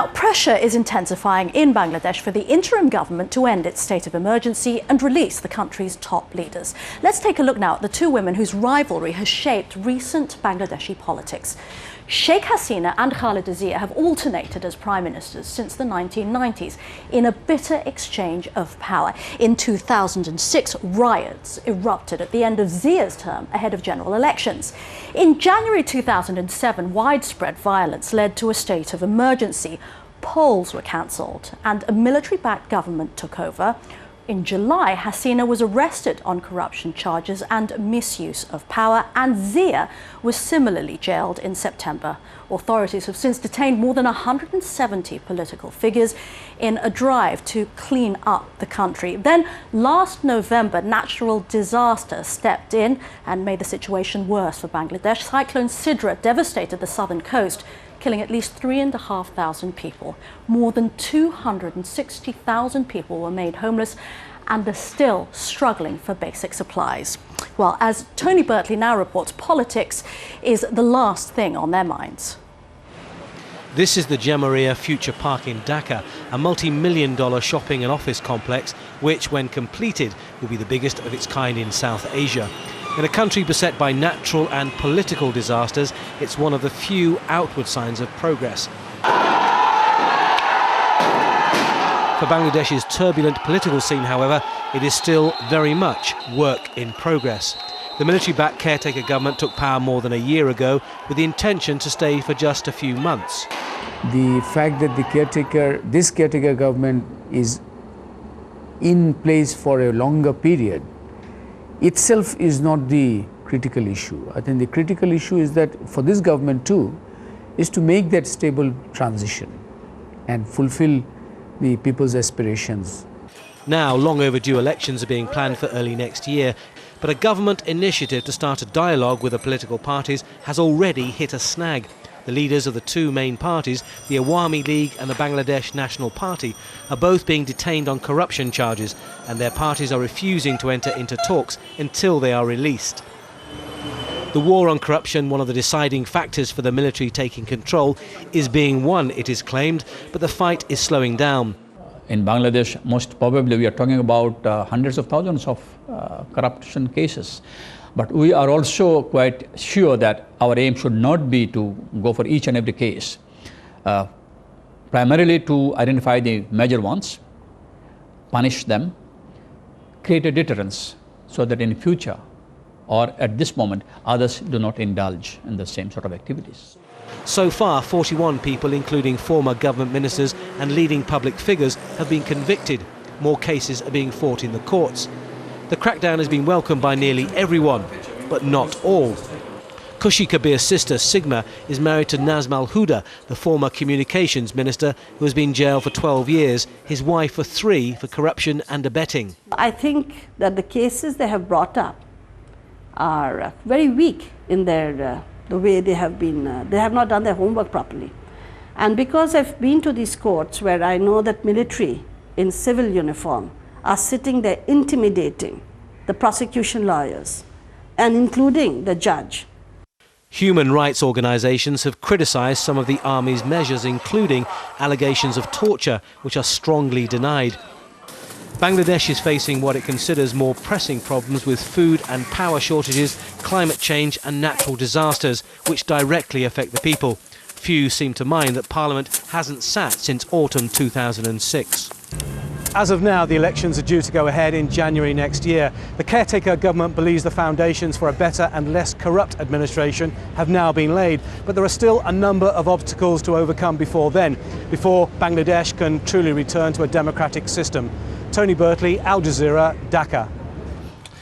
Now, pressure is intensifying in Bangladesh for the interim government to end its state of emergency and release the country's top leaders. Let's take a look now at the two women whose rivalry has shaped recent Bangladeshi politics. Sheikh Hasina and Khaleda have alternated as prime ministers since the 1990s in a bitter exchange of power. In 2006, riots erupted at the end of Zia's term ahead of general elections. In January 2007, widespread violence led to a state of emergency. Polls were cancelled and a military-backed government took over. In July, Hasina was arrested on corruption charges and misuse of power, and Zia was similarly jailed in September. Authorities have since detained more than 170 political figures in a drive to clean up the country. Then, last November, natural disaster stepped in and made the situation worse for Bangladesh. Cyclone Sidr devastated the southern coast, killing at least 3,500 people. More than 260,000 people were made homeless and are still struggling for basic supplies. Well, as Tony Birtley now reports, politics is the last thing on their minds. This is the Jazeera Future Park in Dhaka, a multi-million-dollar shopping and office complex, which, when completed, will be the biggest of its kind in South Asia. In a country beset by natural and political disasters, it's one of the few outward signs of progress. For Bangladesh's turbulent political scene, however, it is still very much work in progress. The military-backed caretaker government took power more than a year ago with the intention to stay for just a few months. The fact that this caretaker government is in place for a longer period itself is not the critical issue. I think the critical issue is that for this government too is to make that stable transition and fulfill the people's aspirations. Now, long overdue elections are being planned for early next year, but a government initiative to start a dialogue with the political parties has already hit a snag. The leaders of the two main parties, the Awami League and the Bangladesh National Party, are both being detained on corruption charges, and their parties are refusing to enter into talks until they are released. The war on corruption, one of the deciding factors for the military taking control, is being won, it is claimed, but the fight is slowing down. In Bangladesh, most probably we are talking about hundreds of thousands of corruption cases. But we are also quite sure that our aim should not be to go for each and every case, primarily to identify the major ones, punish them, create a deterrence so that in future or at this moment others do not indulge in the same sort of activities. So far, 41 people, including former government ministers and leading public figures, have been convicted. More cases are being fought in the courts. The crackdown has been welcomed by nearly everyone, but not all. Kushi Kabir's sister, Sigma, is married to Nazm al-Huda, the former communications minister who has been jailed for 12 years, his wife for 3 for corruption and abetting. I think that the cases they have brought up are very weak in their the way they have been, they have not done their homework properly. And because I've been to these courts where I know that military in civil uniform are sitting there intimidating the prosecution lawyers and including the judge. Human rights organisations have criticised some of the army's measures, including allegations of torture, which are strongly denied. Bangladesh is facing what it considers more pressing problems with food and power shortages, climate change and natural disasters, which directly affect the people. Few seem to mind that Parliament hasn't sat since autumn 2006. As of now, the elections are due to go ahead in January next year. The caretaker government believes the foundations for a better and less corrupt administration have now been laid, but there are still a number of obstacles to overcome before then, before Bangladesh can truly return to a democratic system. Tony Birtley, Al Jazeera, Dhaka.